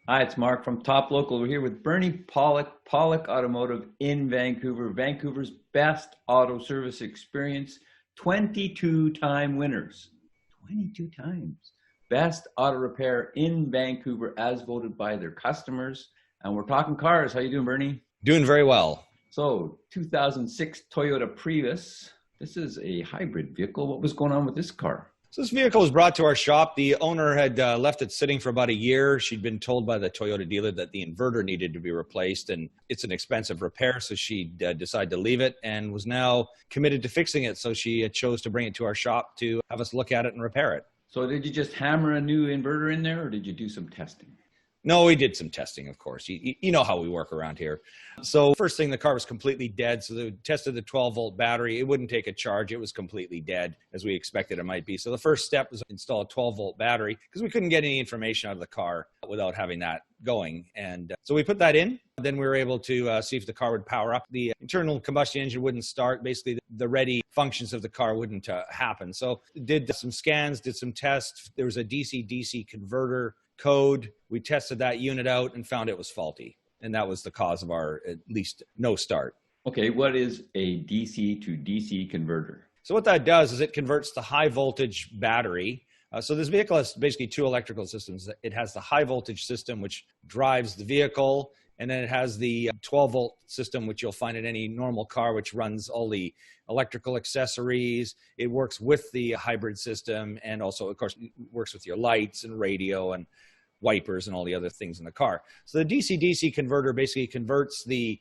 Hi, it's Mark from Top Local. We're here with Bernie Pawlik, Pawlik Automotive in Vancouver, Vancouver's best auto service experience, 22-time winners. 22 times. Best auto repair in Vancouver as voted by their customers. And we're talking cars. How you doing, Bernie? Doing very well. So, 2006 Toyota Prius. This is a hybrid vehicle. What was going on with this car? So this vehicle was brought to our shop. The owner had left it sitting for about a year. She'd been told by the Toyota dealer that the inverter needed to be replaced, and it's an expensive repair, so she decided to leave it and was now committed to fixing it. So she chose to bring it to our shop to have us look at it and repair it. So did you just hammer a new inverter in there, or did you do some testing? No, we did some testing, of course. You know how we work around here. So first thing, the car was completely dead. So they tested the 12-volt battery. It wouldn't take a charge. It was completely dead, as we expected it might be. So the first step was to install a 12-volt battery because we couldn't get any information out of the car without having that going. And so we put that in. Then we were able to see if the car would power up. The internal combustion engine wouldn't start. Basically, the ready functions of the car wouldn't happen. So did some scans, did some tests. There was a DC-DC converter code. We tested that unit out and found it was faulty. And that was the cause of our, at least, no start. Okay, what is a DC to DC converter? So what that does is it converts the high voltage battery. So this vehicle has basically two electrical systems. It has the high voltage system, which drives the vehicle. And then it has the 12-volt system, which you'll find in any normal car, which runs all the electrical accessories. It works with the hybrid system and also, of course, works with your lights and radio and wipers and all the other things in the car. So the DC-DC converter basically converts the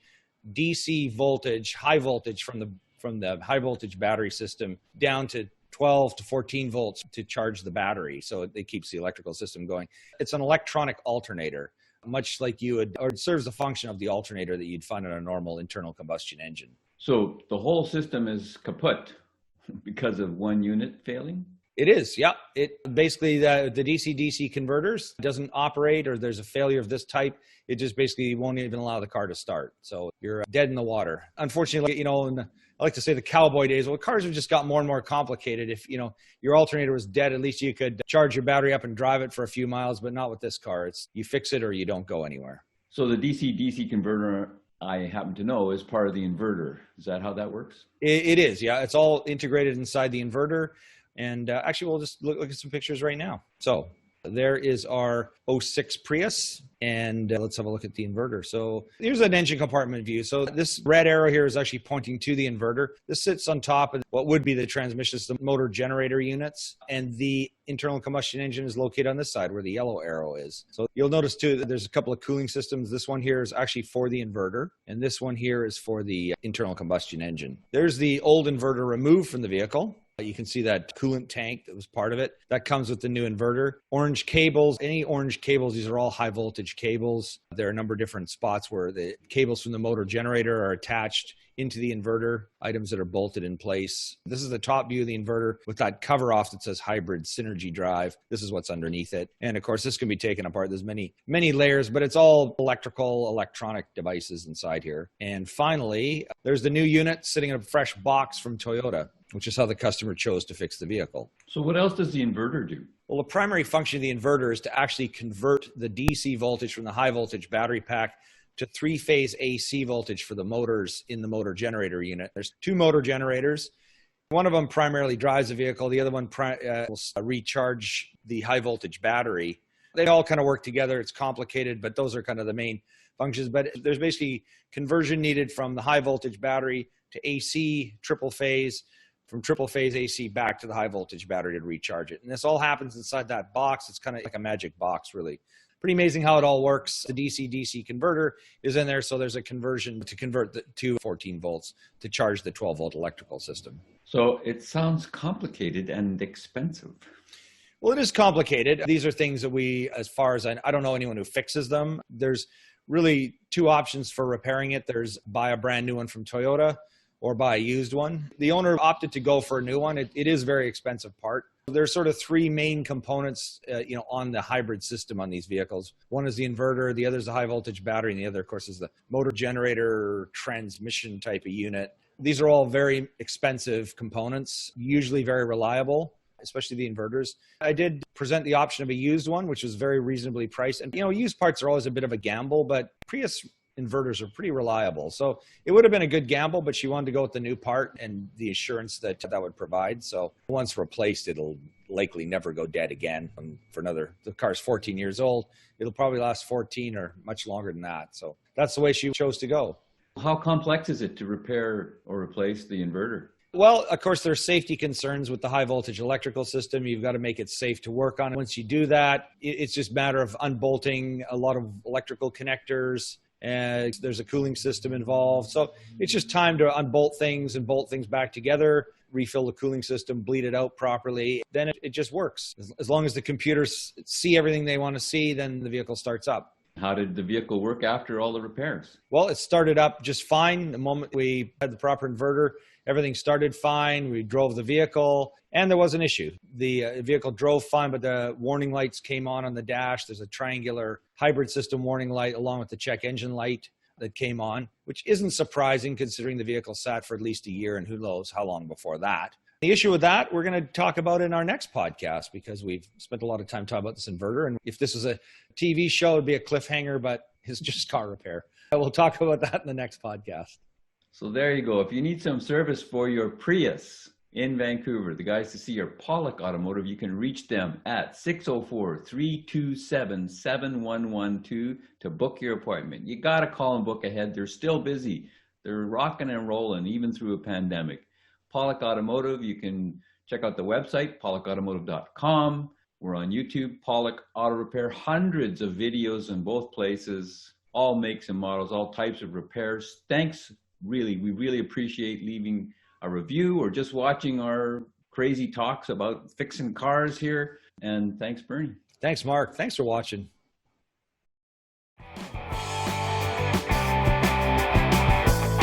DC voltage, high voltage from the high voltage battery system down to 12 to 14 volts to charge the battery. So it keeps the electrical system going. It's an electronic alternator, much like you would, or it serves the function of the alternator that you'd find on a normal internal combustion engine. So the whole system is kaput because of one unit failing? It is, yeah. It basically, the DC-DC converters doesn't operate, or there's a failure of this type. It just basically won't even allow the car to start. So you're dead in the water. Unfortunately, you know, I like to say the cowboy days, well, cars have just got more and more complicated. If, you know, your alternator was dead, at least you could charge your battery up and drive it for a few miles, but not with this car. It's you fix it or you don't go anywhere. So the DC-DC converter, I happen to know, is part of the inverter. Is that how that works? It is, yeah. It's all integrated inside the inverter. And actually, we'll just look at some pictures right now. So there is our '06 Prius, and let's have a look at the inverter. So here's an engine compartment view. So this red arrow here is actually pointing to the inverter. This sits on top of what would be the transmission system, motor generator units, and the internal combustion engine is located on this side where the yellow arrow is. So you'll notice too that there's a couple of cooling systems. This one here is actually for the inverter, and this one here is for the internal combustion engine. There's the old inverter removed from the vehicle. You can see that coolant tank that was part of it. That comes with the new inverter. Orange cables, any orange cables, these are all high voltage cables. There are a number of different spots where the cables from the motor generator are attached into the inverter, items that are bolted in place. This is the top view of the inverter with that cover off that says hybrid synergy drive. This is what's underneath it. And of course, this can be taken apart. There's many layers, but it's all electronic devices inside here. And finally, there's the new unit sitting in a fresh box from Toyota, which is how the customer chose to fix the vehicle. So what else does the inverter do? Well, the primary function of the inverter is to actually convert the DC voltage from the high voltage battery pack to three-phase AC voltage for the motors in the motor generator unit. There's two motor generators. One of them primarily drives the vehicle. The other one will recharge the high voltage battery. They all kind of work together. It's complicated, but those are kind of the main functions. But there's basically conversion needed from the high voltage battery to AC triple phase, from triple phase AC back to the high voltage battery to recharge it. And this all happens inside that box. It's kind of like a magic box, really. Pretty amazing how it all works. The DC-DC converter is in there, so there's a conversion to convert to 14 volts to charge the 12-volt electrical system. So it sounds complicated and expensive. Well, it is complicated. These are things that we, as far as I don't know anyone who fixes them. There's really two options for repairing it. There's buy a brand new one from Toyota or buy a used one. The owner opted to go for a new one. It is a very expensive part. There's sort of three main components, on the hybrid system on these vehicles. One is the inverter, the other is the high voltage battery, and the other, of course, is the motor generator transmission type of unit. These are all very expensive components, usually very reliable. especially the inverters. I did present the option of a used one, which was very reasonably priced. And, used parts are always a bit of a gamble, but Prius inverters are pretty reliable. So it would have been a good gamble, but she wanted to go with the new part and the assurance that that would provide. So once replaced, it'll likely never go dead again the car's 14 years old. It'll probably last 14 or much longer than that. So that's the way she chose to go. How complex is it to repair or replace the inverter? Well, of course, there's safety concerns with the high voltage electrical system. You've got to make it safe to work on. Once you do that, it's just a matter of unbolting a lot of electrical connectors. And there's a cooling system involved. So it's just time to unbolt things and bolt things back together, refill the cooling system, bleed it out properly. Then it just works. As long as the computers see everything they want to see, then the vehicle starts up. How did the vehicle work after all the repairs? Well, it started up just fine. The moment we had the proper inverter, everything started fine. We drove the vehicle and there was an issue. The vehicle drove fine, but the warning lights came on the dash. There's a triangular hybrid system warning light along with the check engine light that came on, which isn't surprising considering the vehicle sat for at least a year and who knows how long before that. The issue with that, we're going to talk about in our next podcast because we've spent a lot of time talking about this inverter. And if this was a TV show, it'd be a cliffhanger, but it's just car repair. We'll talk about that in the next podcast. So there you go. If you need some service for your Prius in Vancouver, the guys to see are Pawlik Automotive. You can reach them at 604-327-7112 to book your appointment. You got to call and book ahead. They're still busy. They're rocking and rolling even through a pandemic. Pawlik Automotive, you can check out the website, pawlikautomotive.com. We're on YouTube, Pawlik Auto Repair, hundreds of videos in both places, all makes and models, all types of repairs. Thanks, we really appreciate leaving a review or just watching our crazy talks about fixing cars here. And thanks, Bernie. Thanks, Mark. Thanks for watching.